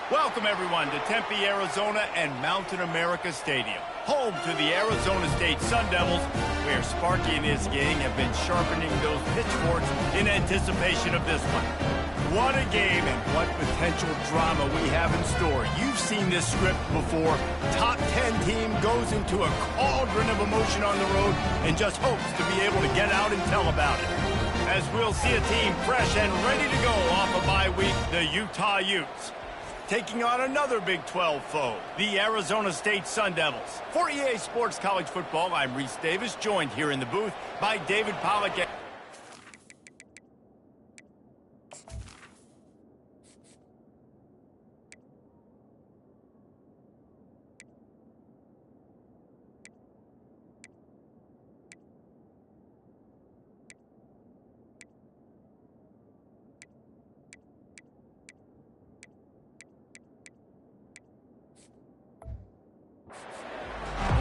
Welcome, everyone, to Tempe, Arizona and Mountain America Stadium, home to the Arizona State Sun Devils, where Sparky and his gang have been sharpening those pitchforks in anticipation of this one. What a game and what potential drama we have in store. You've seen this script before. Top 10 team goes into a cauldron of emotion on the road and just hopes to be able to get out and tell about it. As we'll see a team fresh and ready to go off a bye week, the Utah Utes, taking on another Big 12 foe, the Arizona State Sun Devils. For EA Sports College Football, I'm Reese Davis, joined here in the booth by David Pollack.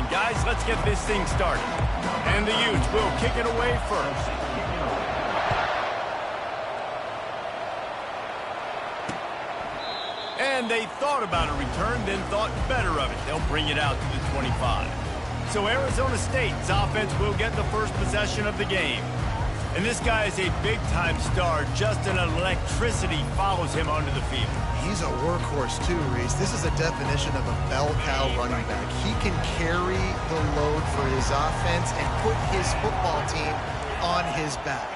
Guys, let's get this thing started. And the Utes will kick it away first. And they thought about a return, then thought better of it. They'll bring it out to the 25. So Arizona State's offense will get the first possession of the game. And this guy is a big-time star. Just an electricity follows him onto the field. He's a workhorse too, Reese. This is a definition of a bell cow running back. He can carry the load for his offense and put his football team on his back.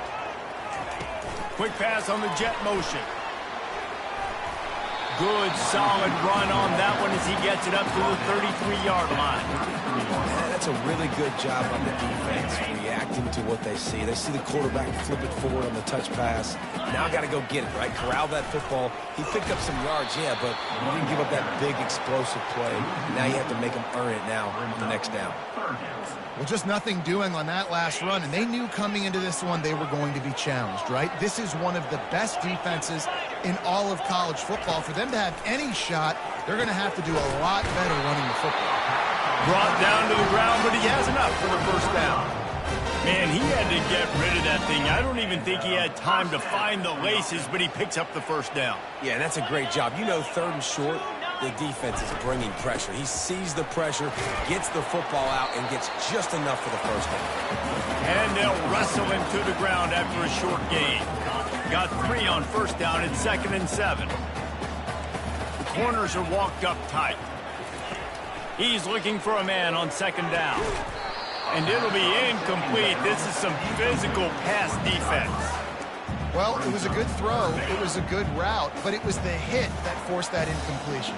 Quick pass on the jet motion. Good, solid run on that one as he gets it up to the 33-yard line. Yeah, that's a really good job on the defense, reacting to what they see. They see the quarterback flip it forward on the touch pass. Now got to go get it, right? Corral that football. He picked up some yards, yeah, but he didn't give up that big explosive play. Now you have to make him earn it now on the next down. Well, just nothing doing on that last run, and they knew coming into this one they were going to be challenged, right? This is one of the best defenses in all of college football. For them to have any shot, they're going to have to do a lot better running the football. Brought down to the ground, but he has enough for the first down. Man, he had to get rid of that thing. I don't even think he had time to find the laces, but he picks up the first down. Yeah, that's a great job. You know, third and short, the defense is bringing pressure. He sees the pressure, gets the football out, and gets just enough for the first down. And they'll wrestle him to the ground after a short gain. Got 3 on first down and 2nd and 7. The corners are walked up tight. He's looking for a man on 2nd down. And it'll be incomplete. This is some physical pass defense. Well, it was a good throw, it was a good route, but it was the hit that forced that incompletion.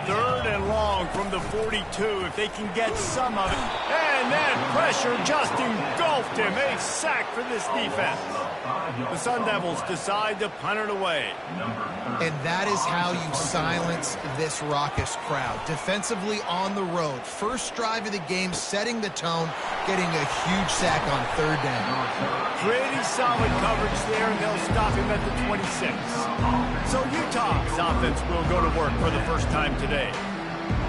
3rd and long from the 42, if they can get some of it. And that pressure just engulfed him. A sack for this defense. The Sun Devils decide to punt it away. And that is how you silence this raucous crowd. Defensively on the road. First drive of the game, setting the tone, getting a huge sack on 3rd down. Pretty solid coverage there, and they'll stop him at the 26. So Utah's offense will go to work for the first time today.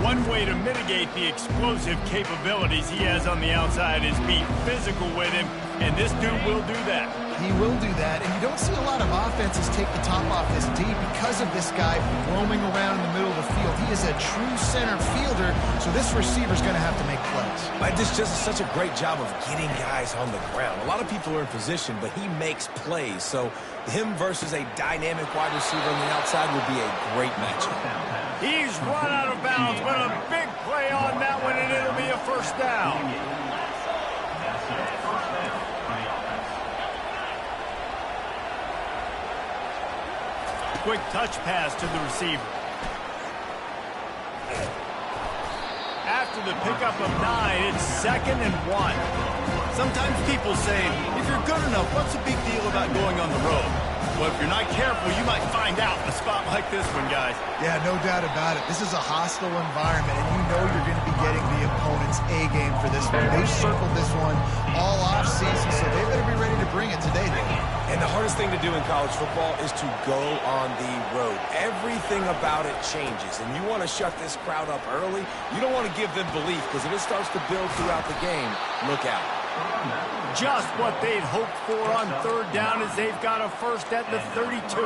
One way to mitigate the explosive capabilities he has on the outside is be physical with him, and this dude will do that. He will do that, and you don't see a lot of offenses take the top off this D because of this guy roaming around in the middle of the field. He is a true center fielder, so this receiver's going to have to make plays. But this just such a great job of getting guys on the ground. A lot of people are in position, but he makes plays. So him versus a dynamic wide receiver on the outside would be a great matchup. He's run out of bounds, but a big play on that one, and it'll be a first down. Quick touch pass to the receiver. After the pickup of 9, it's 2nd and 1. Sometimes people say, if you're good enough, what's the big deal about going on the road? Well, if you're not careful, you might find out in a spot like this one, guys. Yeah, no doubt about it. This is a hostile environment, and you know you're going to be getting the opponent's A game for this one. They've circled this one all offseason, so they better be ready to bring it today, Dave. And the hardest thing to do in college football is to go on the road. Everything about it changes, and you want to shut this crowd up early. You don't want to give them belief, because if it starts to build throughout the game, look out. Just what they'd hoped for on 3rd down as they've got a first at the 32.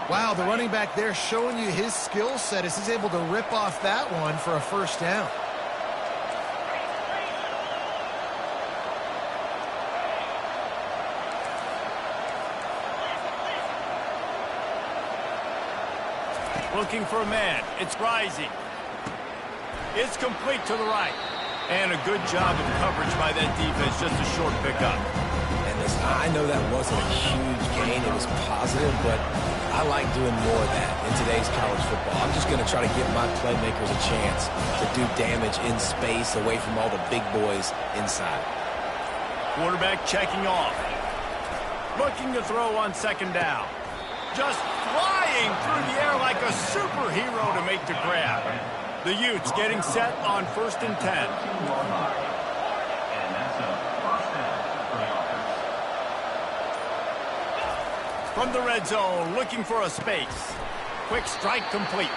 Wow, the running back there showing you his skill set as he's able to rip off that one for a first down. Looking for a man. It's rising. It's complete to the right. And a good job of coverage by that defense. Just a short pickup. And listen, I know that wasn't a huge gain. It was positive, but I like doing more of that in today's college football. I'm just going to try to give my playmakers a chance to do damage in space away from all the big boys inside. Quarterback checking off. Looking to throw on second down. Just flying through the air like a superhero to make the grab. The Utes getting set on 1st and 10. From the red zone, looking for a space. Quick strike complete.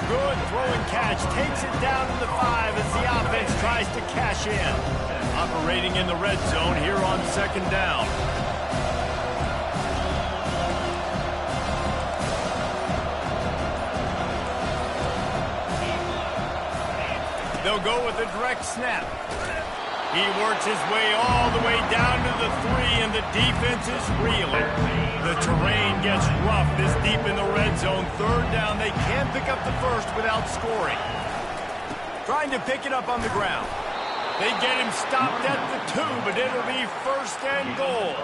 Good throwing catch. Takes it down to the 5 as the offense tries to cash in. Operating in the red zone here on second down. They'll go with a direct snap. He works his way all the way down to the 3, and the defense is reeling. The terrain gets rough this deep in the red zone. 3rd down, they can't pick up the first without scoring. Trying to pick it up on the ground. They get him stopped at the 2, but it'll be 1st and goal.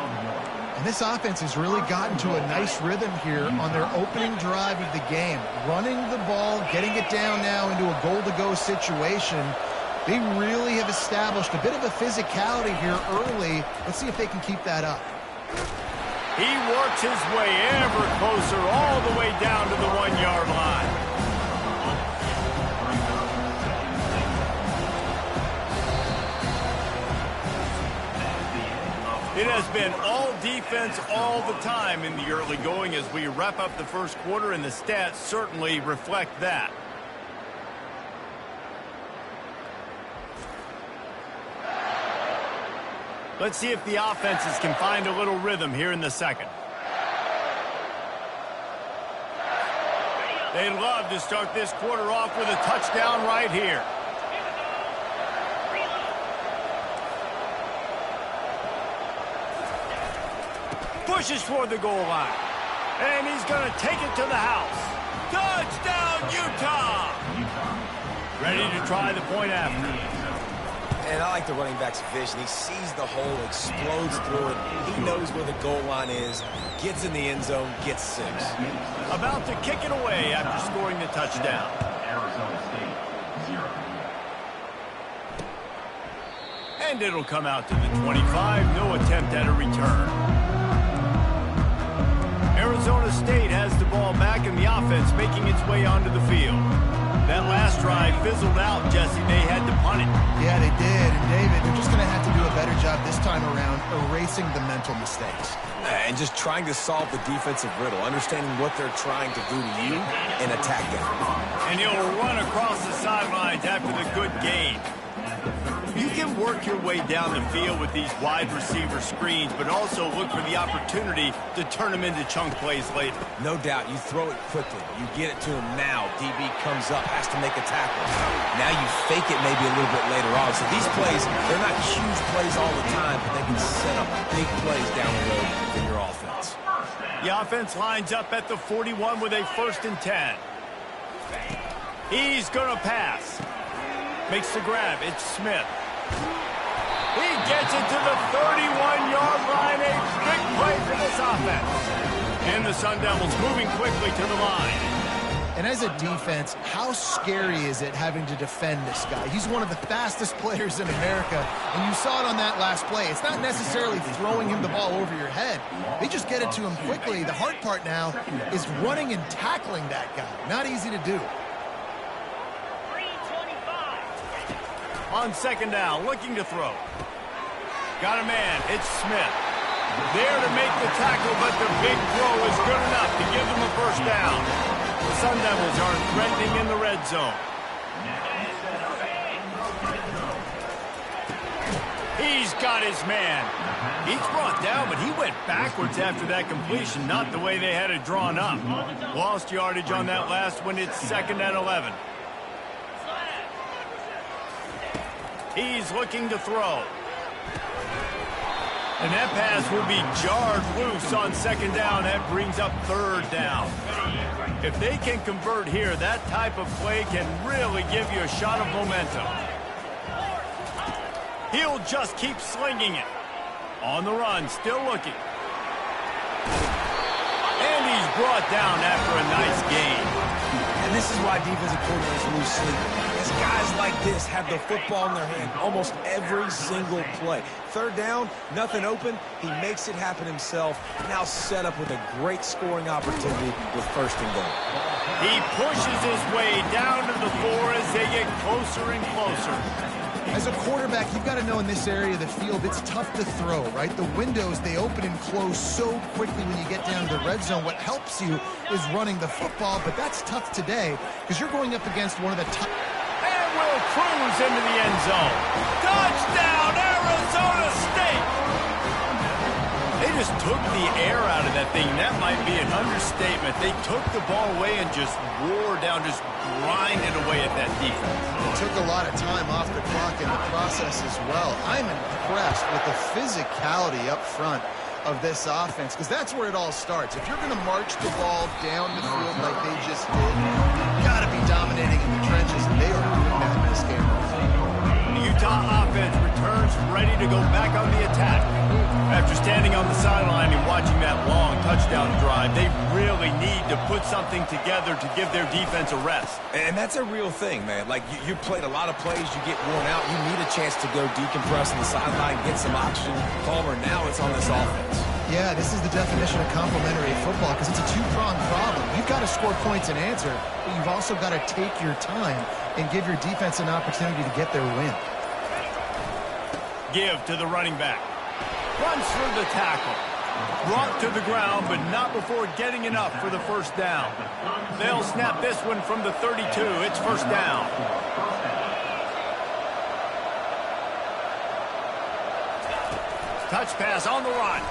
And this offense has really gotten to a nice rhythm here on their opening drive of the game. Running the ball, getting it down now into a goal-to-go situation. They really have established a bit of a physicality here early. Let's see if they can keep that up. He works his way ever closer all the way down to the 1-yard line. It has been all defense all the time in the early going as we wrap up the first quarter, and the stats certainly reflect that. Let's see if the offenses can find a little rhythm here in the second. They'd love to start this quarter off with a touchdown right here. Pushes toward the goal line. And he's going to take it to the house. Touchdown, Utah! Ready to try the point after. And I like the running back's vision. He sees the hole, explodes through it. He knows where the goal line is, gets in the end zone, gets 6. About to kick it away after scoring the touchdown. And it'll come out to the 25. No attempt at a return. Arizona State has the ball back, and the offense making its way onto the field. That last drive fizzled out, Jesse. They had to punt it. Yeah, they did. And David, they're just going to have to do a better job this time around erasing the mental mistakes. And just trying to solve the defensive riddle, understanding what they're trying to do to you and attack them. And he'll run across the sidelines after the good gain. You can work your way down the field with these wide receiver screens, but also look for the opportunity to turn them into chunk plays later. No doubt, you throw it quickly. You get it to him now. DB comes up, has to make a tackle. Now you fake it maybe a little bit later on. So these plays, they're not huge plays all the time, but they can set up big plays down the road for your offense. The offense lines up at the 41 with a 1st and 10. He's going to pass. Makes the grab. It's Smith. He gets it to the 31-yard line. A big play for this offense. And the Sun Devils moving quickly to the line. And as a defense, how scary is it having to defend this guy? He's one of the fastest players in America, and you saw it on that last play. It's not necessarily throwing him the ball over your head. They just get it to him quickly. The hard part now is running and tackling that guy. Not easy to do. On second down, looking to throw. Got a man. It's Smith. There to make the tackle, but the big throw is good enough to give them a first down. The Sun Devils are threatening in the red zone. He's got his man. He's brought down, but he went backwards after that completion, not the way they had it drawn up. Lost yardage on that last one. It's 2nd and 11. He's looking to throw. And that pass will be jarred loose on 2nd down. That brings up 3rd down. If they can convert here, that type of play can really give you a shot of momentum. He'll just keep slinging it. On the run, still looking. And he's brought down after a nice gain. And this is why defensive coordinators lose sleep. As guys like this have the football in their hand almost every single play. 3rd down, nothing open. He makes it happen himself. Now set up with a great scoring opportunity with 1st and goal. He pushes his way down to the 4 as they get closer and closer. As a quarterback, you've got to know in this area of the field, it's tough to throw, right? The windows, they open and close so quickly when you get down to the red zone. What helps you is running the football, but that's tough today because you're going up against one of the top. And will cruise into the end zone. Touchdown, Arizona State! They just took the air out of that thing. That might be an understatement. They took the ball away and just wore down, just grinded away at that defense. It took a lot of time off the clock in the process as well. I'm impressed with the physicality up front of this offense because that's where it all starts. If you're going to march the ball down the field like they just did, you got to be dominating in the trenches, and they are doing that in this game. The Utah offense returns ready to go back on the attack. After standing on the sideline and watching that long touchdown drive, they really need to put something together to give their defense a rest. And that's a real thing, man. Like, you played a lot of plays, you get worn out, you need a chance to go decompress on the sideline, get some oxygen. Palmer, now it's on this offense. Yeah, this is the definition of complementary football because it's a two-pronged problem. You've got to score points and answer, but you've also got to take your time and give your defense an opportunity to get their win. Give to the running back. Runs through the tackle. Brought to the ground, but not before getting enough for the 1st down. They'll snap this one from the 32. It's 1st down. Touch pass on the run.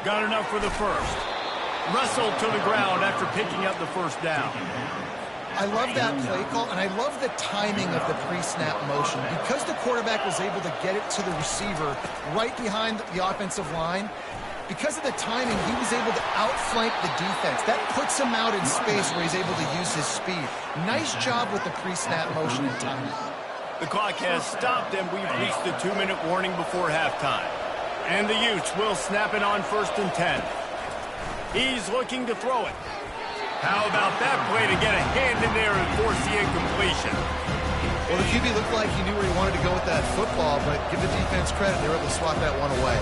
Got enough for the 1st. Wrestled to the ground after picking up the 1st down. I love that play call, and I love the timing of the pre-snap motion. Because the quarterback was able to get it to the receiver right behind the offensive line, because of the timing, he was able to outflank the defense. That puts him out in space where he's able to use his speed. Nice job with the pre-snap motion and timing. The clock has stopped, and we've reached the 2-minute warning before halftime. And the Utes will snap it on 1st and 10. He's looking to throw it. How about that play to get a hand in there and force the incompletion? Well, the QB looked like he knew where he wanted to go with that football, but give the defense credit. They were able to swat that one away.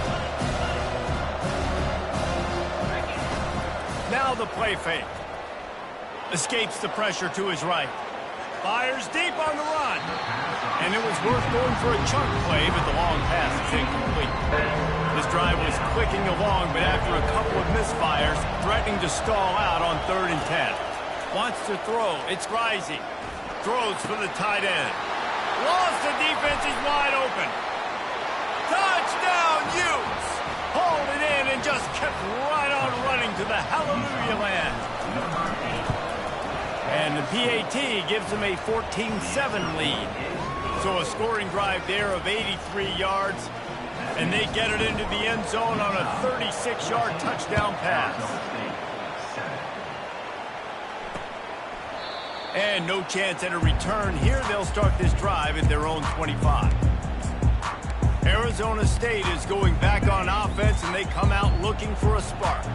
Now the play fake. Escapes the pressure to his right. Fires deep on the run. And it was worth going for a chunk play, but the long pass is incomplete. This drive was clicking along, but after a couple of misfires, threatening to stall out on 3rd and 10. Wants to throw. It's Rising. Throws for the tight end. Lost the defense is wide open. Touchdown, Utes! Hauled it in and just kept right on running to the hallelujah land. And the PAT gives them a 14-7 lead. So a scoring drive there of 83 yards. And they get it into the end zone on a 36-yard touchdown pass. And no chance at a return here. They'll start this drive at their own 25. Arizona State is going back on offense, and they come out looking for a spark.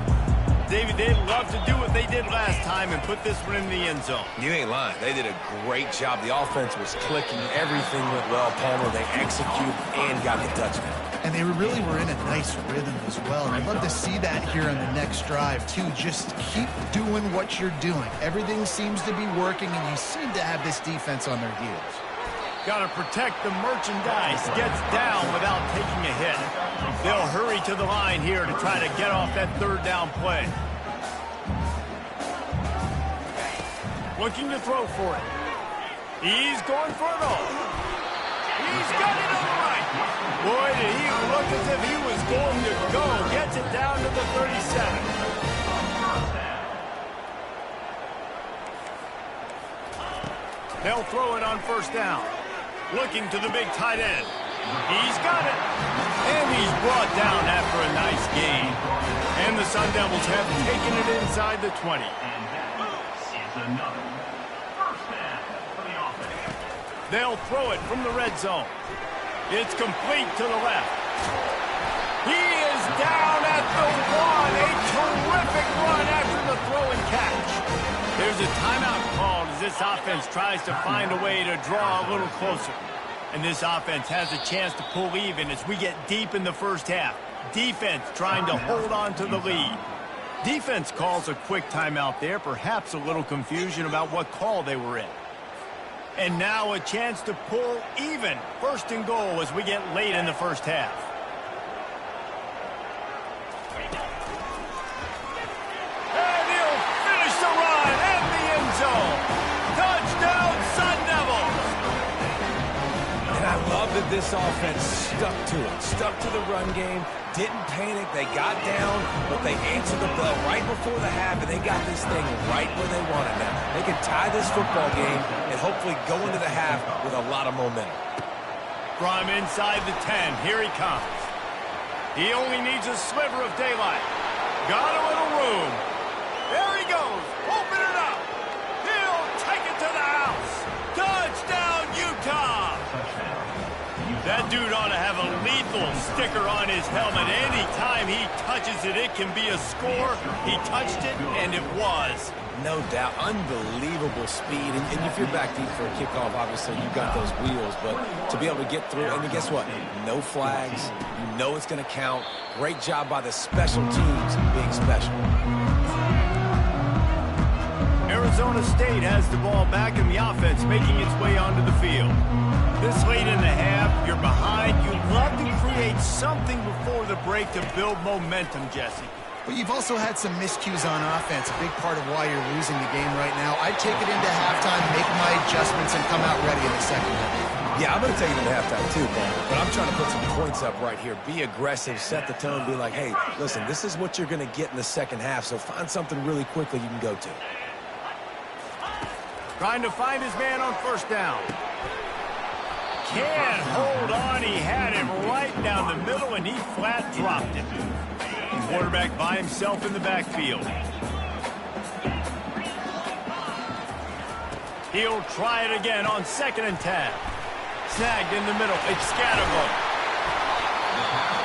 David, they'd love to do what they did last time and put this one in the end zone. You ain't lying. They did a great job. The offense was clicking. Everything went well. Palmer, they executed and got the touchdown. And they really were in a nice rhythm as well. And I'd love to see that here on the next drive, too. Just keep doing what you're doing. Everything seems to be working, and you seem to have this defense on their heels. Got to protect the merchandise. Gets down without taking a hit. They'll hurry to the line here to try to get off that 3rd down play. Looking to throw for it. He's going for it all. He's got it on the right. Boy, did he look as if he was going to go. Gets it down to the 37. They'll throw it on first down. Looking to the big tight end. He's got it. And he's brought down after a nice gain. And the Sun Devils have taken it inside the 20. They'll throw it from the red zone. It's complete to the left. He is down at the 1. A terrific run after the throw and catch. There's a timeout called as this offense tries to find a way to draw a little closer. And this offense has a chance to pull even as we get deep in the first half. Defense trying to hold on to the lead. Defense calls a quick timeout there, perhaps a little confusion about what call they were in. And now a chance to pull even. First and goal as we get late in the first half. And he'll finish the run at the end zone. Touchdown, Sun Devils! And I love that this offense stuck to it. Stuck to the run game. Didn't panic. They got down, but they answered the bell right before the half, and they got this thing right where they wanted now. They can tie this football game and hopefully go into the half with a lot of momentum. From inside the 10, here he comes. He only needs a sliver of daylight. Got a little room. There he goes. Open it up. He'll take it to the house. Touchdown, Utah. That dude ought to have a lethal sticker on his helmet. Anytime he touches it, it can be a score. He touched it, and it was. No doubt. Unbelievable speed. And if you're back deep for a kickoff, obviously you've got those wheels. But to be able to get through, and guess what? No flags. You know it's going to count. Great job by the special teams being special. Arizona State has the ball back in the offense, making its way onto the field. This late in the half, you're behind. You love to create something before the break to build momentum, Jesse. But you've also had some miscues on offense, a big part of why you're losing the game right now. I'd take it into halftime, make my adjustments, and come out ready in the second half. Yeah, I'm going to take it into halftime too, Paul. But I'm trying to put some points up right here. Be aggressive, set the tone, be like, hey, listen, this is what you're going to get in the second half, so find something really quickly you can go to. Trying to find his man on first down. Can't hold on. He had him right down the middle, and he flat dropped it. Quarterback by himself in the backfield. He'll try it again on 2nd and 10. Snagged in the middle. It's Scatterbo.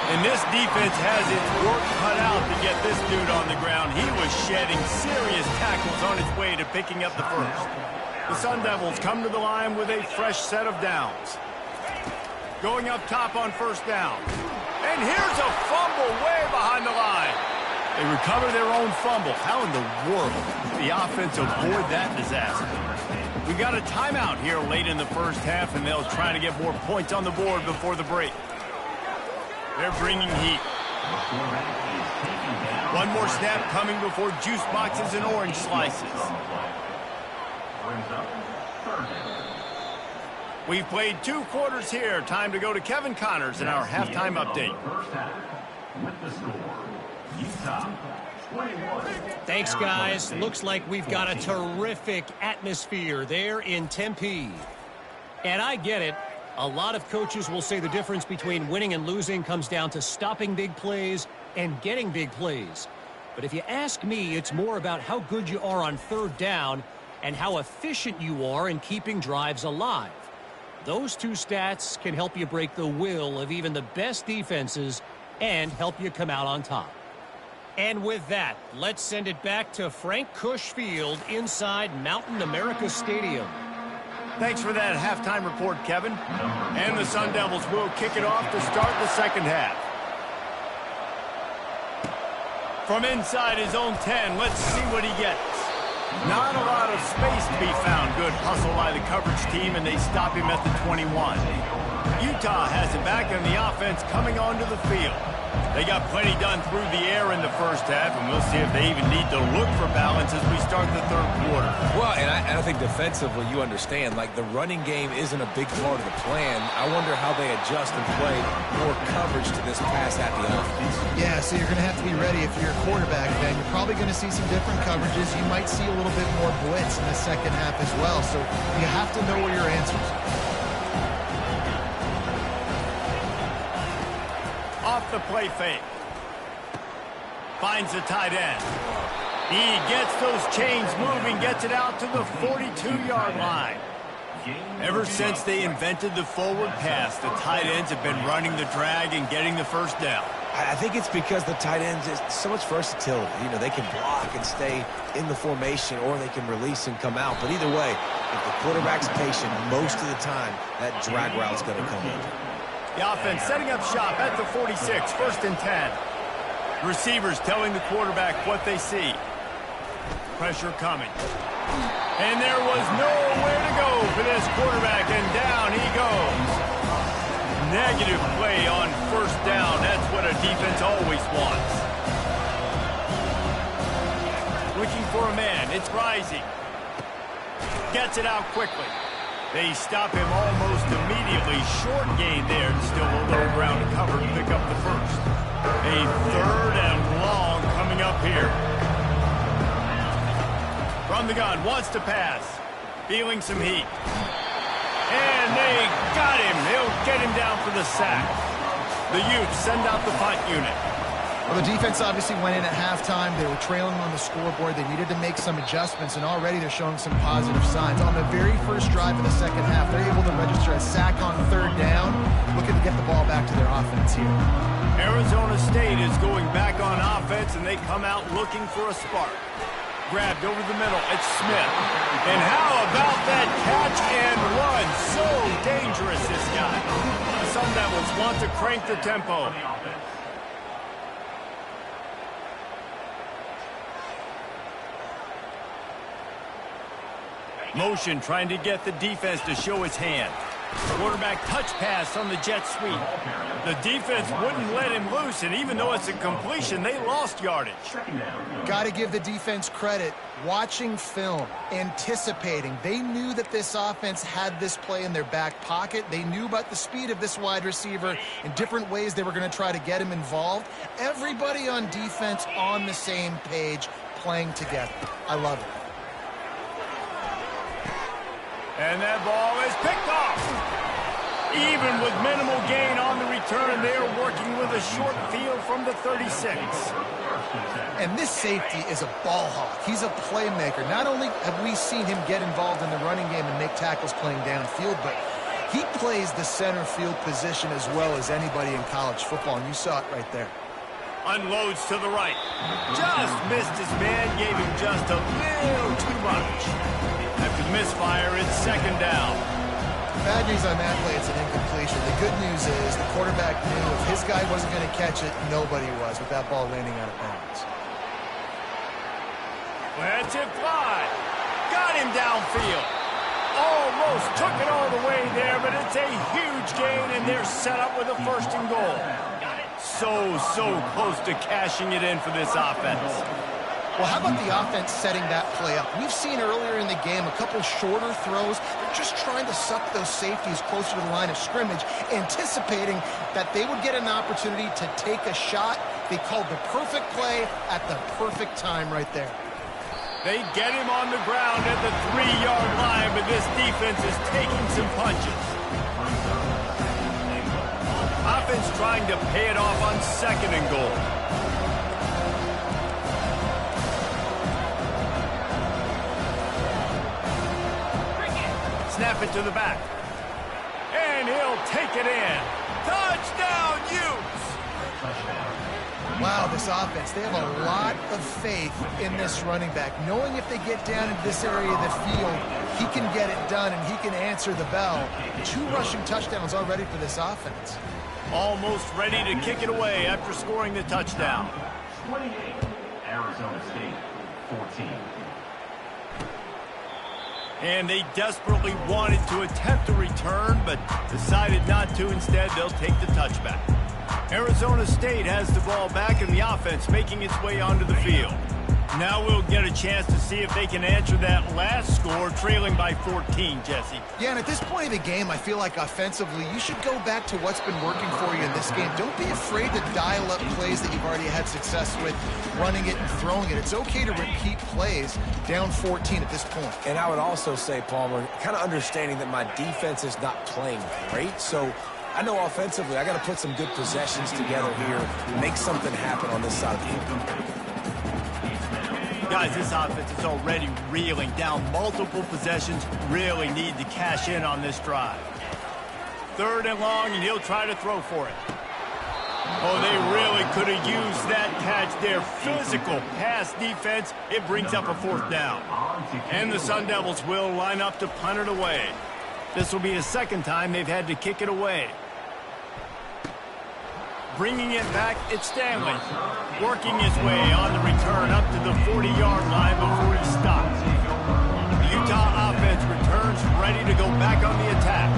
And this defense has its work cut out to get this dude on the ground. He was shedding serious tackles on his way to picking up the first. The Sun Devils come to the line with a fresh set of downs. Going up top on first down. And here's a fumble way behind the line. They recover their own fumble. How in the world did the offense avoid that disaster? We got a timeout here late in the first half, and they'll try to get more points on the board before the break. They're bringing heat. One more snap coming before juice boxes and orange slices. We've played 2 quarters here. Time to go to Kevin Connors in our halftime update. Thanks, guys. Looks like we've got a terrific atmosphere there in Tempe. And I get it. A lot of coaches will say the difference between winning and losing comes down to stopping big plays and getting big plays. But if you ask me, it's more about how good you are on 3rd down and how efficient you are in keeping drives alive. Those 2 stats can help you break the will of even the best defenses and help you come out on top. And with that, let's send it back to Frank Kush Field inside Mountain America Stadium. Thanks for that halftime report, Kevin. And the Sun Devils will kick it off to start the second half. From inside his own 10, let's see what he gets. Not a lot of space to be found. Good hustle by the coverage team, and they stop him at the 21. Utah has it back, and the offense coming onto the field. They got plenty done through the air in the first half, and we'll see if they even need to look for balance as we start the third quarter. Well, and I think defensively, you understand, like the running game isn't a big part of the plan. I wonder how they adjust and play more coverage to this pass-happy offense. Yeah, so you're going to have to be ready if you're a quarterback, then. You're probably going to see some different coverages. You might see a little bit more blitz in the second half as well, so you have to know where your answers are. Off the play fake. Finds the tight end. He gets those chains moving, gets it out to the 42-yard line. Ever since they invented the forward pass, the tight ends have been running the drag and getting the first down. I think it's because the tight ends is so much versatility. You know, they can block and stay in the formation, or they can release and come out. But either way, if the quarterback's patient, most of the time, that drag route's going to come in. The offense setting up shop at the 46, 1st and 10. Receivers telling the quarterback what they see. Pressure coming. And there was nowhere to go for this quarterback, and down he goes. Negative play on 1st down. That's what a defense always wants. Looking for a man. It's Rising. Gets it out quickly. They stop him almost immediately. Short gain there, and still a little ground to cover to pick up the first. A 3rd and long coming up here. From the gun, wants to pass. Feeling some heat. And they got him. They'll get him down for the sack. The Utes send out the punt unit. Well, the defense obviously went in at halftime. They were trailing on the scoreboard. They needed to make some adjustments, and already they're showing some positive signs. On the very first drive of the second half, they're able to register a sack on 3rd down, looking to get the ball back to their offense here. Arizona State is going back on offense, and they come out looking for a spark. Grabbed over the middle. It's Smith. And how about that catch and run? So dangerous, this guy. The Sun Devils want to crank the tempo. Motion trying to get the defense to show his hand. Quarterback touch pass on the jet sweep. The defense wouldn't let him loose, and even though it's a completion, they lost yardage. Got to give the defense credit. Watching film, anticipating. They knew that this offense had this play in their back pocket. They knew about the speed of this wide receiver and different ways they were going to try to get him involved. Everybody on defense on the same page, playing together. I love it. And that ball is picked off. Even with minimal gain on the return, they're working with a short field from the 36. And this safety is a ball hawk. He's a playmaker. Not only have we seen him get involved in the running game and make tackles playing downfield, but he plays the center field position as well as anybody in college football, and you saw it right there. Unloads to the right. Just missed his man, gave him just a little too much. After the misfire, it's 2nd down. Bad news on that play, it's an incompletion. The good news is the quarterback knew if his guy wasn't going to catch it, nobody was with that ball landing out of bounds. Let's it fly. Got him downfield. Almost took it all the way there, but it's a huge gain, and they're set up with a 1st and goal. So close to cashing it in for this offense. Well, how about the offense setting that play up? We've seen earlier in the game a couple shorter throws. They're just trying to suck those safeties closer to the line of scrimmage, anticipating that they would get an opportunity to take a shot. They called the perfect play at the perfect time right there. They get him on the ground at the 3-yard line, but this defense is taking some punches. Offense trying to pay it off on 2nd and goal. Snap it to the back. And he'll take it in. Touchdown, Utes! Wow, this offense, they have a lot of faith in this running back. Knowing if they get down into this area of the field, he can get it done and he can answer the bell. 2 rushing touchdowns already for this offense. Almost ready to kick it away after scoring the touchdown. 28, Arizona State, 14. And they desperately wanted to attempt a return, but decided not to. Instead, they'll take the touchback. Arizona State has the ball back in the offense, making its way onto the field. Now we'll get a chance to see if they can answer that last score, trailing by 14, Jesse. Yeah, and at this point of the game, I feel like offensively, you should go back to what's been working for you in this game. Don't be afraid to dial up plays that you've already had success with, running it and throwing it. It's okay to repeat plays down 14 at this point. And I would also say, Palmer, kind of understanding that my defense is not playing great, so I know offensively I got to put some good possessions together here, make something happen on this side of the ball. Guys, this offense is already reeling down multiple possessions. Really need to cash in on this drive. 3rd and long, and he'll try to throw for it. Oh, they really could have used that catch there. Physical pass defense. It brings up a 4th down. And the Sun Devils will line up to punt it away. This will be the 2nd time they've had to kick it away. Bringing it back, it's Stanley. Working his way on the return up to the 40-yard line before he stops. The Utah offense returns ready to go back on the attack.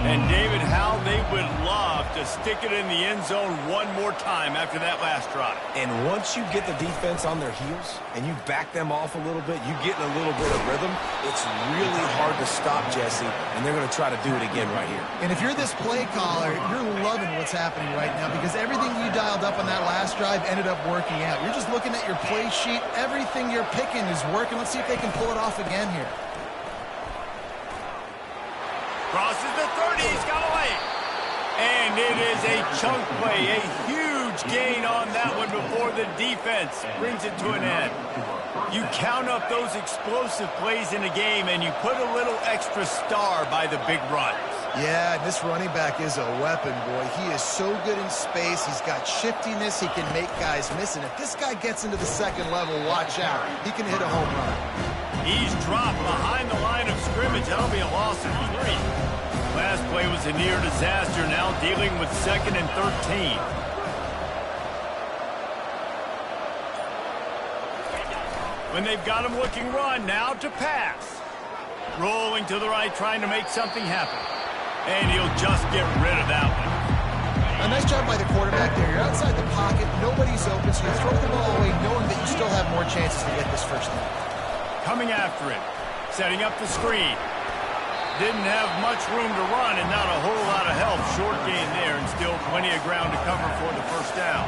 And David, how they would love to stick it in the end zone one more time after that last drive. And once you get the defense on their heels and you back them off a little bit, you get in a little bit of rhythm, it's really hard to stop, Jesse, and they're going to try to do it again right here. And if you're this play caller, you're loving what's happening right now because everything you dialed up on that last drive ended up working out. You're just looking at your play sheet. Everything you're picking is working. Let's see if they can pull it off again here. Crosses the 30, he's got away. And it is a chunk play, a huge gain on that one before the defense brings it to an end. You count up those explosive plays in a game and you put a little extra star by the big runs. Yeah, this running back is a weapon, boy. He is so good in space. He's got shiftiness. He can make guys miss. And if this guy gets into the 2nd level, watch out. He can hit a home run. He's dropped behind the line of scrimmage. That'll be a loss of 3. Last play was a near disaster, now dealing with 2nd and 13. When they've got him looking run, now to pass. Rolling to the right, trying to make something happen. And he'll just get rid of that one. A nice job by the quarterback there. You're outside the pocket, nobody's open, so you throw the ball away knowing that you still have more chances to get this 1st down. Coming after it, setting up the screen. Didn't have much room to run and not a whole lot of help. Short gain there and still plenty of ground to cover for the 1st down.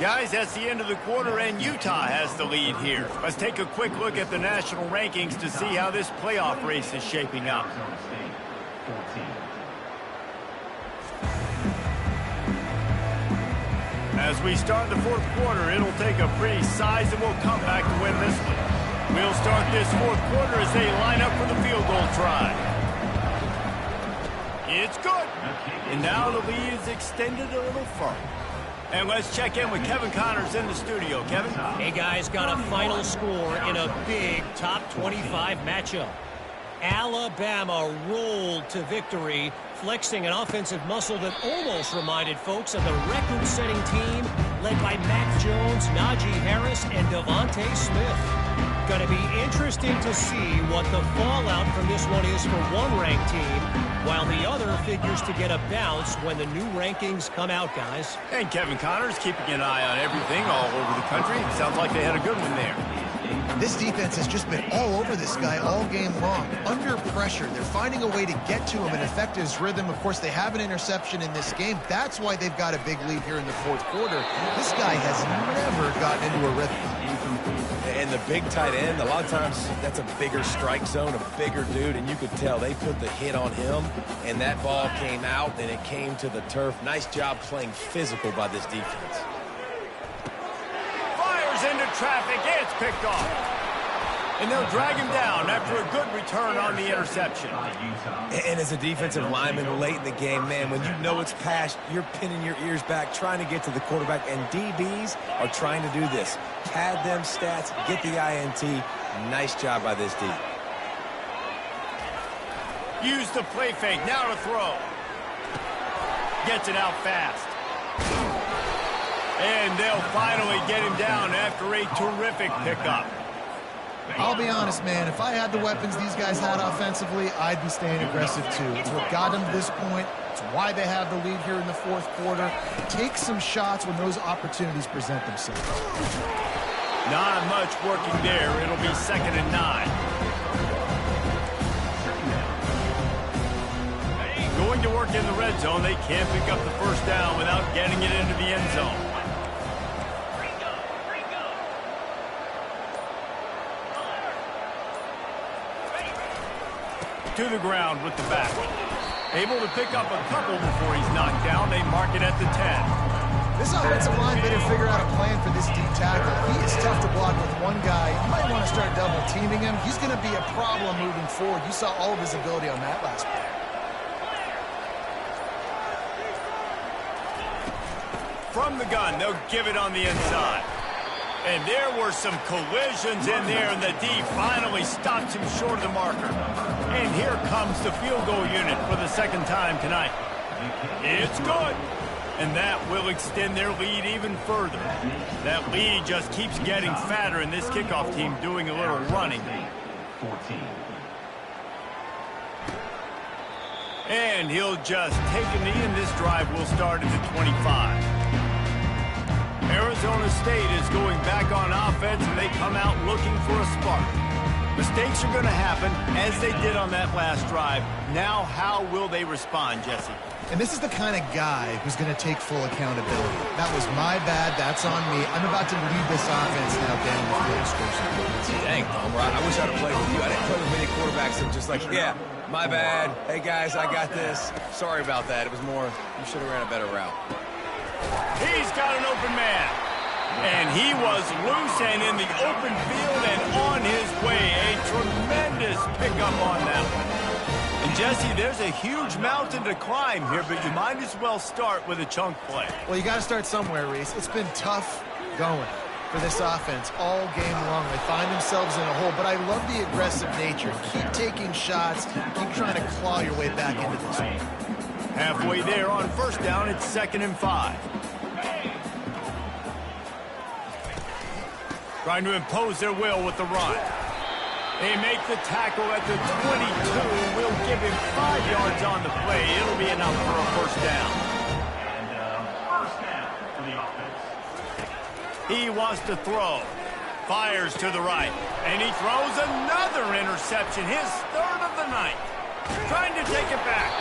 Guys, that's the end of the quarter, and Utah has the lead here. Let's take a quick look at the national rankings to see how this playoff race is shaping up. As we start the 4th quarter, it'll take a pretty sizable comeback to win this one. We'll start this 4th quarter as they line up for the field goal try. It's good. And now the lead is extended a little further. And let's check in with Kevin Connors in the studio. Kevin? Hey, guys, got a final score in a big top 25 matchup. Alabama rolled to victory, flexing an offensive muscle that almost reminded folks of the record-setting team led by Mac Jones, Najee Harris, and Devontae Smith. Going to be interesting to see what the fallout from this one is for one ranked team, while the other figures to get a bounce when the new rankings come out, guys. And Kevin Connors keeping an eye on everything all over the country. Sounds like they had a good one there. This defense has just been all over this guy all game long. Under pressure, they're finding a way to get to him and affect his rhythm. Of course, they have an interception in this game. That's why they've got a big lead here in the 4th quarter. This guy has never gotten into a rhythm. And the big tight end, a lot of times that's a bigger strike zone, a bigger dude, and you could tell they put the hit on him, and that ball came out, and it came to the turf. Nice job playing physical by this defense. Fires into traffic. It's picked off. And they'll drag him down after a good return on the interception. And as a defensive lineman late in the game, man, when you know it's passed, you're pinning your ears back, trying to get to the quarterback, and DBs are trying to do this. Pad them stats, get the INT. Nice job by this D. Use the play fake, now to throw. Gets it out fast. And they'll finally get him down after a terrific pickup. I'll be honest, man, if I had the weapons these guys had offensively, I'd be staying aggressive too. It's what got them to this point. It's why they have the lead here in the fourth quarter. Take some shots when those opportunities present themselves. Not much working there. It'll be 2nd and 9. Going to work in the red zone. They can't pick up the first down without getting it into the end zone. To the ground with the back. Able to pick up a couple before he's knocked down. They mark it at the 10. This offensive line better figure out a plan for this deep tackle. He is tough to block with one guy. You might want to start double teaming him. He's going to be a problem moving forward. You saw all of his ability on that last play. From the gun, they'll give it on the inside. And there were some collisions in there, and the D finally stops him short of the marker. And here comes the field goal unit for the 2nd time tonight. It's good. And that will extend their lead even further. That lead just keeps getting fatter, and this kickoff team doing a little running. 14. And he'll just take a knee, and this drive will start at the 25. Arizona State is going back on offense, and they come out looking for a spark. Mistakes are going to happen, as they did on that last drive. Now, how will they respond, Jesse? And this is the kind of guy who's going to take full accountability. That was my bad. That's on me. I'm about to lead this offense now down the field stretch. Dang, Homer, I wish I'd have played with you. I didn't play with many quarterbacks that were just like, yeah, my bad. Hey, guys, I got this. Sorry about that. It was more, you should have ran a better route. He's got an open man. And he was loose and in the open field and on his way. A tremendous pickup on that one. And Jesse, there's a huge mountain to climb here, but you might as well start with a chunk play. Well, you got to start somewhere, Reese. It's been tough going for this offense all game long. They find themselves in a hole, but I love the aggressive nature. Keep taking shots. Keep trying to claw your way back into this one. Halfway there on 1st down, it's 2nd and 5. Trying to impose their will with the run. They make the tackle at the 22. We'll give him 5 yards on the play. It'll be enough for a 1st down. And 1st down for the offense. He wants to throw. Fires to the right. And he throws another interception. His 3rd of the night. Trying to take it back.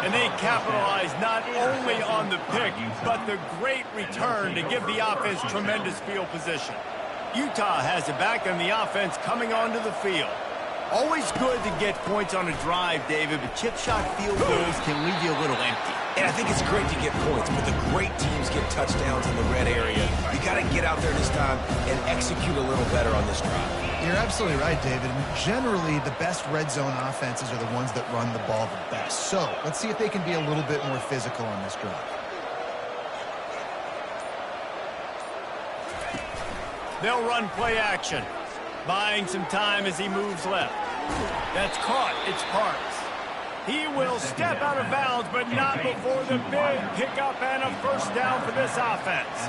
And they capitalize not only on the pick, but the great return to give the offense tremendous field position. Utah has it back, and the offense coming onto the field. Always good to get points on a drive, David, but chip shot field goals can leave you a little empty. And I think it's great to get points, but the great teams get touchdowns in the red area. You got to get out there this time and execute a little better on this drive. You're absolutely right, David. And generally, the best red zone offenses are the ones that run the ball the best. So let's see if they can be a little bit more physical on this drive. They'll run play action, buying some time as he moves left. That's caught. It's Parks. He will step out of bounds, but not before the big pickup and a 1st down for this offense.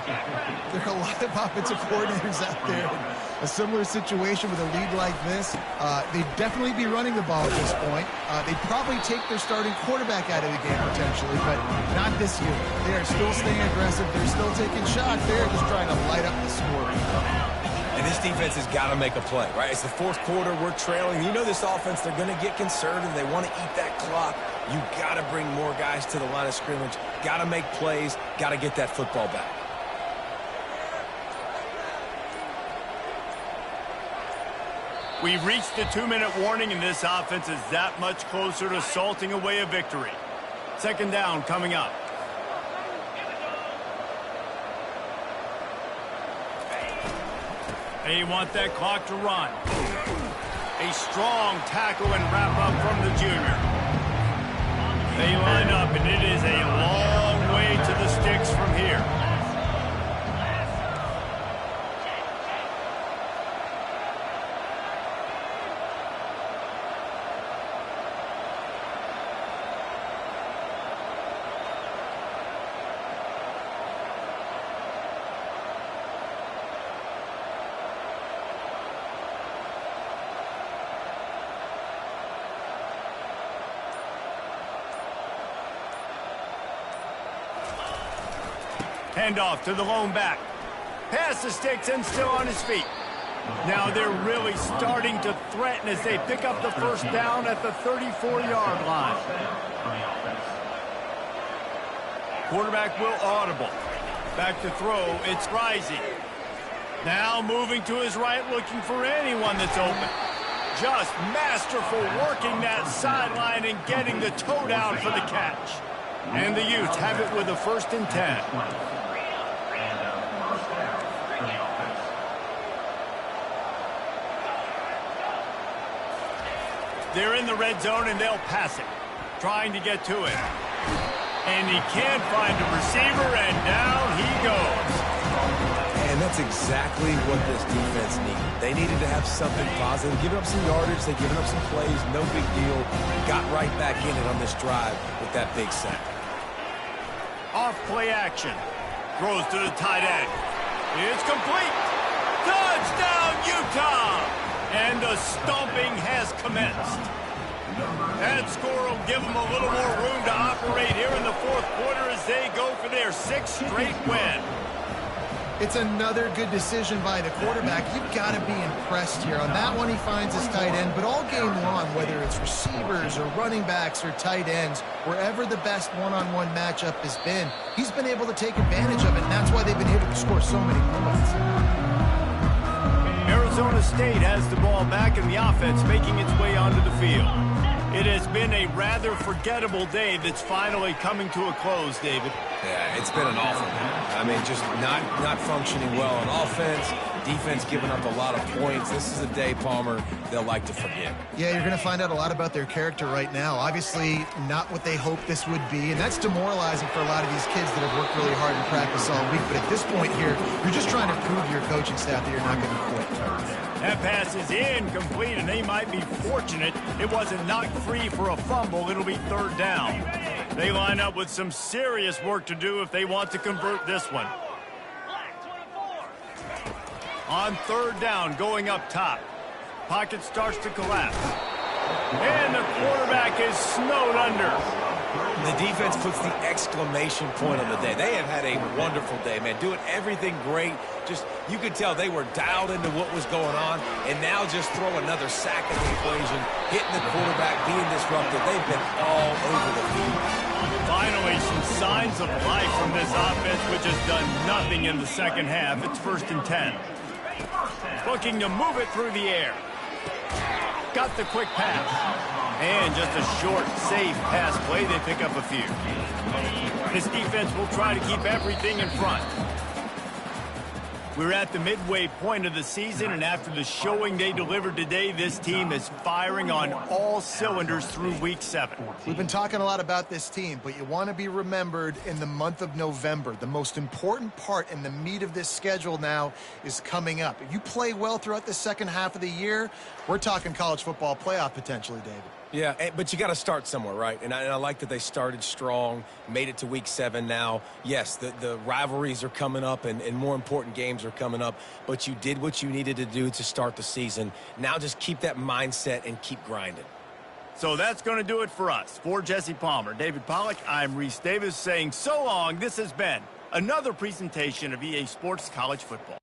There are a lot of offensive coordinators out there in a similar situation with a lead like this. They'd definitely be running the ball at this point. They'd probably take their starting quarterback out of the game potentially, but not this year. They are still staying aggressive. They're still taking shots. They're just trying to light up the score. And this defense has got to make a play, right? It's the 4th quarter. We're trailing. You know this offense, they're going to get conservative. They want to eat that clock. You got to bring more guys to the line of scrimmage. Got to make plays. Got to get that football back. We've reached the 2-minute warning, and this offense is that much closer to salting away a victory. 2nd down coming up. They want that clock to run. A strong tackle and wrap up from the junior. They line up, and it is a long way to the sticks from here. Handoff to the lone back. Pass the sticks and still on his feet. Now they're really starting to threaten as they pick up the first down at the 34-yard line. Quarterback will audible. Back to throw, it's Rising. Now moving to his right, looking for anyone that's open. Just masterful working that sideline and getting the toe down for the catch. And the Utes have it with a 1st and 10. They're in the red zone and they'll pass it. Trying to get to it. And he can't find a receiver, and down he goes. And that's exactly what this defense needed. They needed to have something positive. Giving up some yardage, they've given up some plays, no big deal. Got right back in it on this drive with that big sack. Off play action. Throws to the tight end. It's complete. Touchdown, Utah! And the stomping has commenced. That score will give them a little more room to operate here in the 4th quarter as they go for their 6th straight win. It's another good decision by the quarterback. You've got to be impressed here. On that one, he finds his tight end, but all game long, whether it's receivers or running backs or tight ends, wherever the best one-on-one matchup has been, he's been able to take advantage of it, and that's why they've been able to score so many points. Arizona State has the ball back and the offense making its way onto the field. It has been a rather forgettable day that's finally coming to a close, David. Yeah, it's been an awful day. I mean, just not functioning well on offense. Defense giving up a lot of points. This is a day, Palmer, they'll like to forget. Yeah, you're going to find out a lot about their character right now. Obviously, not what they hoped this would be, and that's demoralizing for a lot of these kids that have worked really hard in practice all week. But at this point here, you're just trying to prove to your coaching staff that you're not going to quit. That pass is incomplete, and they might be fortunate it wasn't knocked free for a fumble. It'll be 3rd down. They line up with some serious work to do if they want to convert this one. On 3rd down, going up top. Pocket starts to collapse. And the quarterback is snowed under. The defense puts the exclamation point on the day. They have had a wonderful day, man. Doing everything great. Just, you could tell they were dialed into what was going on. And now just throw another sack in the equation. Hitting the quarterback, being disruptive. They've been all over the field. Finally, some signs of life from this offense, which has done nothing in the second half. It's 1st and 10. Looking to move it through the air. Got the quick pass. And just a short, safe pass play. They pick up a few. This defense will try to keep everything in front. We're at the midway point of the season, and after the showing they delivered today, this team is firing on all cylinders through Week 7. We've been talking a lot about this team, but you want to be remembered in the month of November. The most important part and the meat of this schedule now is coming up. If you play well throughout the second half of the year, we're talking college football playoff potentially, David. Yeah, but you got to start somewhere, right? And I like that they started strong, made it to Week 7 now. Yes, the rivalries are coming up and more important games are coming up, but you did what you needed to do to start the season. Now just keep that mindset and keep grinding. So that's going to do it for us. For Jesse Palmer, David Pollack, I'm Reese Davis saying so long. This has been another presentation of EA Sports College Football.